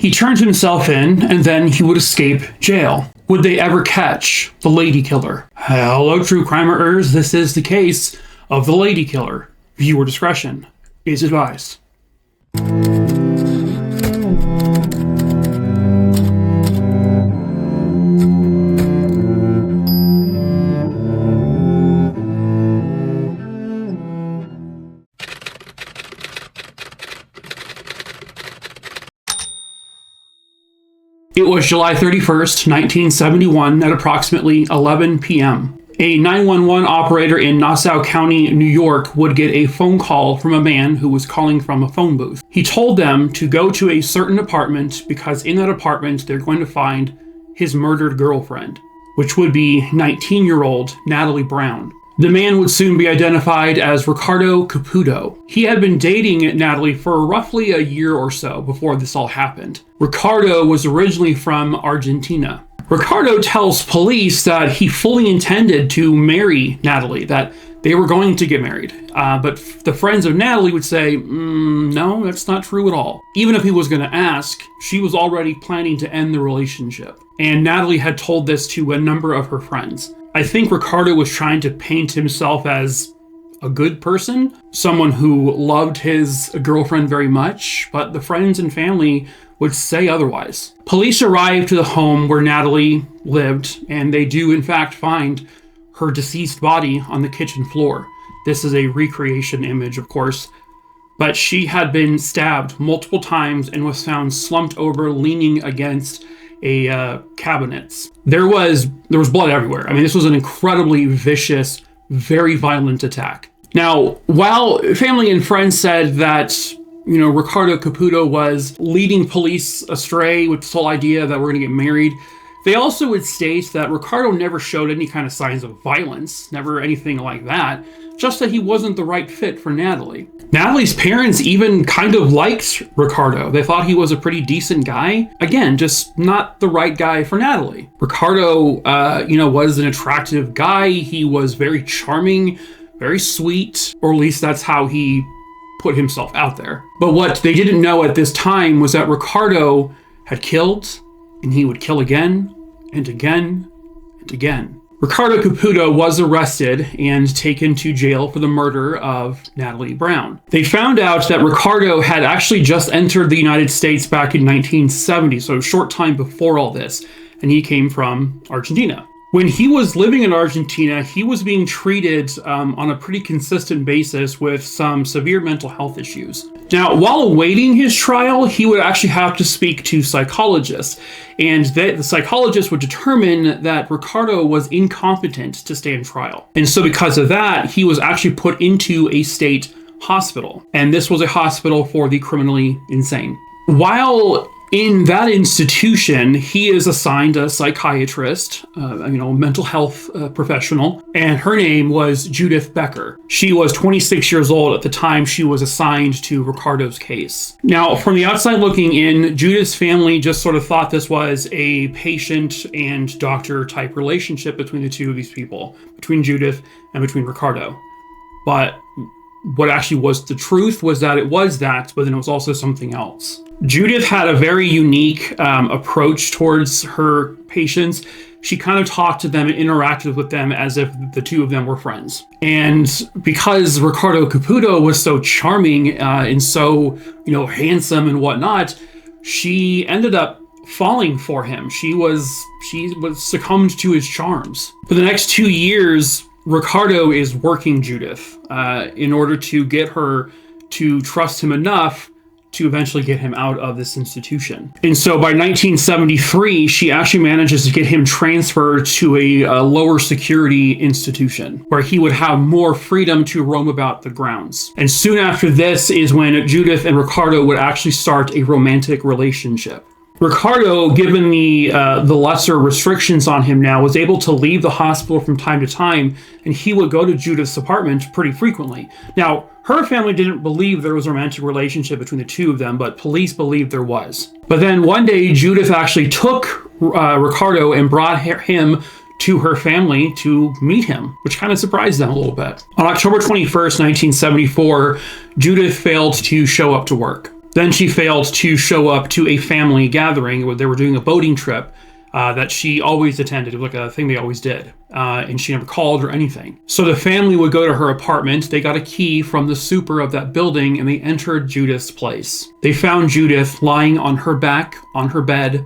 He turned himself in, and then he would escape jail. Would they ever catch the lady killer? Hello, true crimeers. This is the case of the lady killer. Viewer discretion is advised. It was July 31st, 1971 at approximately 11 p.m. A 911 operator in Nassau County, New York would get a phone call from a man who was calling from a phone booth. He told them to go to a certain apartment because in that apartment they're going to find his murdered girlfriend, which would be 19-year-old Natalie Brown. The man would soon be identified as Ricardo Caputo. He had been dating Natalie for roughly a year or so before this all happened. Ricardo was originally from Argentina. Ricardo tells police that he fully intended to marry Natalie, that they were going to get married. But the friends of Natalie would say, no, that's not true at all. Even if he was going to ask, she was already planning to end the relationship. And Natalie had told this to a number of her friends. I think Ricardo was trying to paint himself as a good person, someone who loved his girlfriend very much, but the friends and family would say otherwise. Police arrived to the home where Natalie lived, and they do in fact find her deceased body on the kitchen floor. This is a recreation image, of course, but she had been stabbed multiple times and was found slumped over, leaning against a cabinets. There was blood everywhere. I mean, this was an incredibly vicious, very violent attack. Now, while family and friends said that, Ricardo Caputo was leading police astray with this whole idea that we're going to get married, they also would state that Ricardo never showed any kind of signs of violence, never anything like that, just that he wasn't the right fit for Natalie. Natalie's parents even kind of liked Ricardo. They thought he was a pretty decent guy. Again, just not the right guy for Natalie. Ricardo, was an attractive guy. He was very charming, very sweet, or at least that's how he put himself out there. But what they didn't know at this time was that Ricardo had killed, and he would kill again and again and again. Ricardo Caputo was arrested and taken to jail for the murder of Natalie Brown. They found out that Ricardo had actually just entered the United States back in 1970, so a short time before all this, and he came from Argentina. When he was living in Argentina, he was being treated on a pretty consistent basis with some severe mental health issues. Now, while awaiting his trial, he would actually have to speak to psychologists, and the psychologist would determine that Ricardo was incompetent to stand trial. And so because of that, he was actually put into a state hospital, and this was a hospital for the criminally insane. While in that institution, he is assigned a psychiatrist, mental health professional, and her name was Judith Becker. She was 26 years old at the time she was assigned to Ricardo's case. Now, from the outside looking in, Judith's family just sort of thought this was a patient and doctor type relationship between the two of these people, between Judith and between Ricardo. But what actually was the truth was that it was that, but then it was also something else. Judith had a very unique approach towards her patients. She kind of talked to them and interacted with them as if the two of them were friends. And because Ricardo Caputo was so charming and so, handsome and whatnot, she ended up falling for him. She was succumbed to his charms. For the next 2 years, Ricardo is working Judith in order to get her to trust him enough to eventually get him out of this institution. And so by 1973, she actually manages to get him transferred to a lower security institution where he would have more freedom to roam about the grounds. And soon after this is when Judith and Ricardo would actually start a romantic relationship. Ricardo, given the lesser restrictions on him now, was able to leave the hospital from time to time, and he would go to Judith's apartment pretty frequently. Now, her family didn't believe there was a romantic relationship between the two of them, but police believed there was. But then one day, Judith actually took Ricardo and brought him to her family to meet him, which kind of surprised them a little bit. On October 21st, 1974, Judith failed to show up to work. Then she failed to show up to a family gathering where they were doing a boating trip that she always attended. It was like a thing they always did. And she never called or anything. So the family would go to her apartment. They got a key from the super of that building and they entered Judith's place. They found Judith lying on her back on her bed.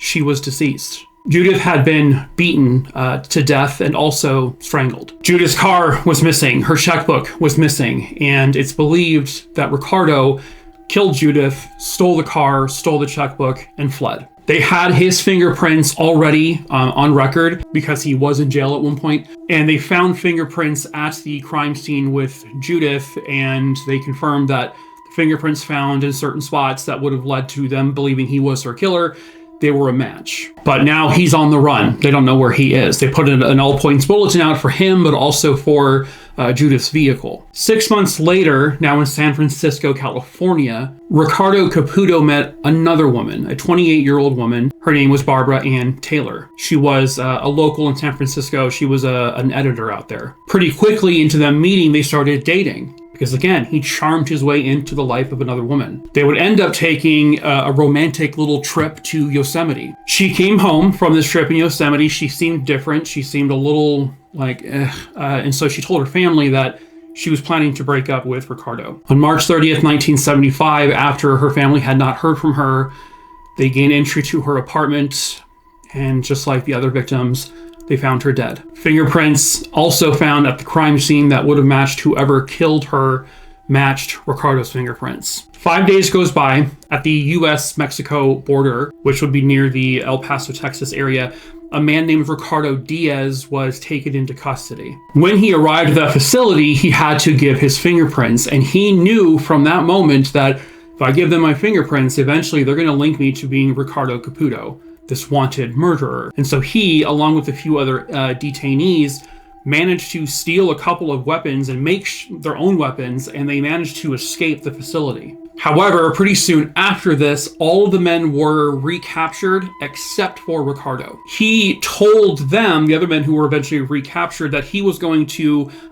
She was deceased. Judith had been beaten to death and also strangled. Judith's car was missing. Her checkbook was missing. And it's believed that Ricardo killed Judith, stole the car, stole the checkbook, and fled. They had his fingerprints already on record because he was in jail at one point, and they found fingerprints at the crime scene with Judith, and they confirmed that the fingerprints found in certain spots that would have led to them believing he was her killer, they were a match. But now he's on the run. They don't know where he is. They put an all points bulletin out for him, but also for Judith's vehicle. 6 months later, now in San Francisco, California, Ricardo Caputo met another woman, a 28-year-old woman. Her name was Barbara Ann Taylor. She was a local in San Francisco. She was an editor out there. Pretty quickly into them meeting, they started dating. Because again, he charmed his way into the life of another woman. They would end up taking a romantic little trip to Yosemite. She came home from this trip in Yosemite. She seemed different. She seemed a little like, and so she told her family that she was planning to break up with Ricardo. On March 30th, 1975, after her family had not heard from her, they gained entry to her apartment, and just like the other victims, they found her dead. Fingerprints also found at the crime scene that would have matched whoever killed her matched Ricardo's fingerprints. 5 days goes by at the US-Mexico border, which would be near the El Paso, Texas area. A man named Ricardo Diaz was taken into custody. When he arrived at that facility, he had to give his fingerprints, and he knew from that moment that if I give them my fingerprints, eventually they're going to link me to being Ricardo Caputo, this wanted murderer. And so he, along with a few other detainees, managed to steal a couple of weapons and make their own weapons, and they managed to escape the facility. However, pretty soon after this, all of the men were recaptured except for Ricardo. He told them, the other men who were eventually recaptured, that he was going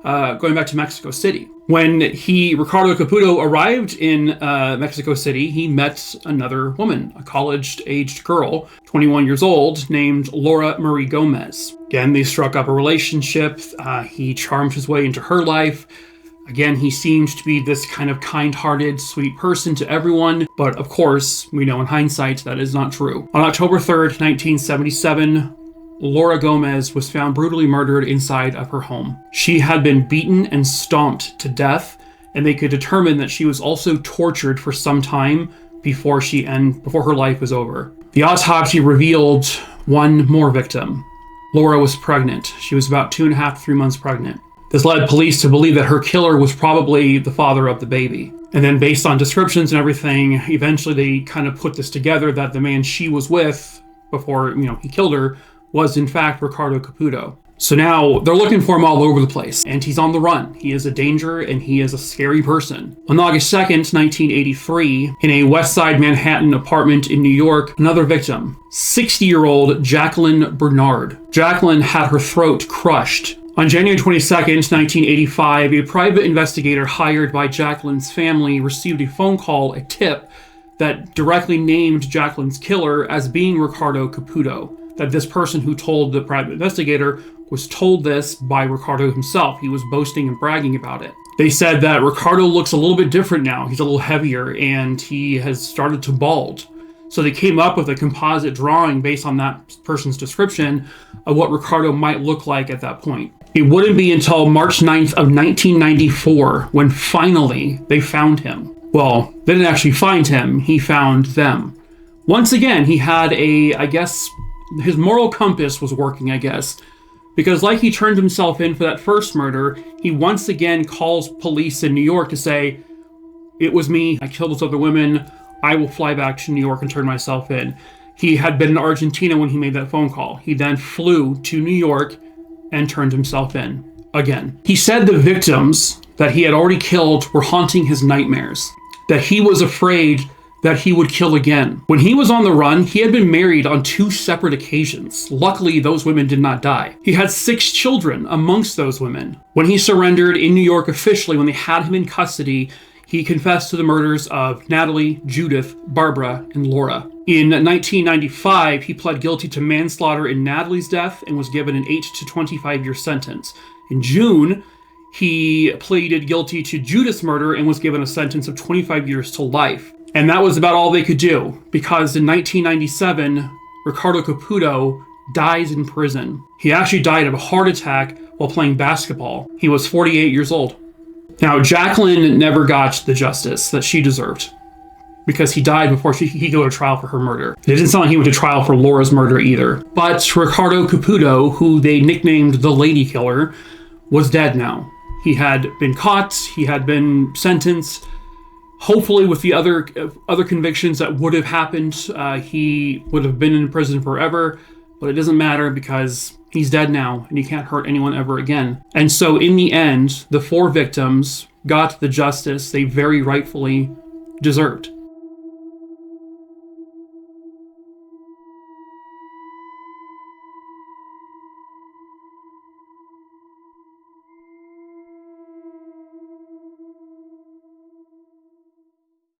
back to Mexico City. When Ricardo Caputo arrived in Mexico City, he met another woman, a college-aged girl, 21 years old, named Laura Marie Gomez. Again, they struck up a relationship. He charmed his way into her life. Again, he seemed to be this kind of kind-hearted, sweet person to everyone, but of course, we know in hindsight that is not true. On October 3rd, 1977, Laura Gomez was found brutally murdered inside of her home. She had been beaten and stomped to death, and they could determine that she was also tortured for some time before her life was over. The autopsy revealed one more victim. Laura was pregnant. She was about 2.5 to 3 months pregnant. This led police to believe that her killer was probably the father of the baby. And then based on descriptions and everything, eventually they kind of put this together that the man she was with before, he killed her was in fact Ricardo Caputo. So now they're looking for him all over the place, and he's on the run. He is a danger, and he is a scary person. On August 2nd, 1983, in a West Side Manhattan apartment in New York, another victim, 60-year-old Jacqueline Bernard. Jacqueline had her throat crushed. On January 22nd, 1985, a private investigator hired by Jacqueline's family received a phone call, a tip, that directly named Jacqueline's killer as being Ricardo Caputo. That this person who told the private investigator was told this by Ricardo himself. He was boasting and bragging about it. They said that Ricardo looks a little bit different now. He's a little heavier and he has started to bald. So they came up with a composite drawing based on that person's description of what Ricardo might look like at that point. It wouldn't be until March 9th of 1994 when finally they found him. Well, they didn't actually find him, he found them. Once again, he had his moral compass was working, because like he turned himself in for that first murder, he once again calls police in New York to say, it was me, I killed those other women, I will fly back to New York and turn myself in. He had been in Argentina when he made that phone call. He then flew to New York and turned himself in again. He said the victims that he had already killed were haunting his nightmares, that he was afraid that he would kill again. When he was on the run, he had been married on 2 separate occasions. Luckily, those women did not die. He had 6 children amongst those women. When he surrendered in New York officially, when they had him in custody, He confessed to the murders of Natalie, Judith, Barbara, and Laura. In 1995, he pled guilty to manslaughter in Natalie's death and was given an 8 to 25-year sentence. In June, he pleaded guilty to Judith's murder and was given a sentence of 25 years to life. And that was about all they could do, because in 1997, Ricardo Caputo dies in prison. He actually died of a heart attack while playing basketball. He was 48 years old. Now, Jacqueline never got the justice that she deserved, because he died before he could go to trial for her murder. It didn't sound like he went to trial for Laura's murder either. But Ricardo Caputo, who they nicknamed the Lady Killer, was dead now. He had been caught, he had been sentenced. Hopefully with the other convictions that would have happened, he would have been in prison forever, but it doesn't matter because he's dead now and he can't hurt anyone ever again. And so in the end, the 4 victims got the justice they very rightfully deserved.